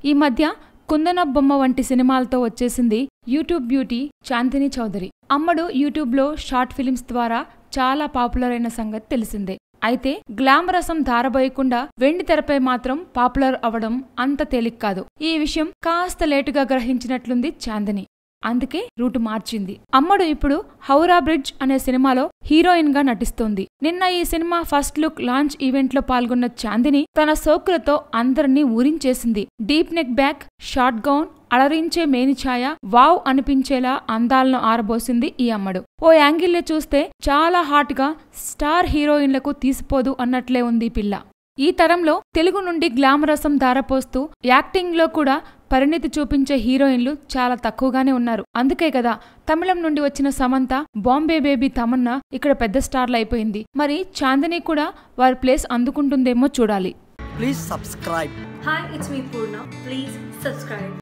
ఈ మధ్య కుందన బొమ్మ వంటి సినిమాలతో వచ్చేసింది యూట్యూబ్ బ్యూటీ చాందిని చౌదరి. అమ్మడు యూట్యూబ్లో షార్ట్ ఫిలిమ్స్ ద్వారా చాలా పాపులర్ అయిన సంగతి తెలిసిందే. అయితే గ్లామరసం ధారబోయకుండా వెండి తెరపై మాత్రం పాపులర్ అవడం అంత తేలిక కాదు. ఈ విషయం కాస్త లేటుగా గ్రహించినట్లుంది చాందిని. అందుకే రూటు మార్చింది. అమ్మడు ఇప్పుడు హౌరా బ్రిడ్జ్ అనే సినిమాలో హీరోయిన్ గా నటిస్తోంది. నిన్న ఈ సినిమా ఫస్ట్ లుక్ లాంచ్ ఈవెంట్ లో పాల్గొన్న చాందిని తన సోకులతో అందరినీ ఊరించేసింది. Deep neck back, short gown, అలరించే మేనిఛాయ, వావ్ అనిపించేలా అందాలను ఆరబోసింది ఈ అమ్మడు. ఓ యాంగిల్లో చూస్తే చాలా హాట్ గా స్టార్ హీరోయిన్లకు తీసిపోదు అన్నట్లే ఉంది పిల్ల. ఈ తరంలో తెలుగు నుండి గ్లామరసం ధారపోస్తూ యాక్టింగ్ లో కూడా పరిణితి చూపించే హీరోయిన్లు చాలా తక్కువగానే ఉన్నారు. అందుకే కదా తమిళం నుండి వచ్చిన సమంత, బాంబే బేబీ తమన్నా ఇక్కడ పెద్ద స్టార్లు అయిపోయింది. మరి చాందిని కూడా వారి ప్లేస్ అందుకుంటుందేమో చూడాలి. Please subscribe. Hi, it's me Purna. Please subscribe.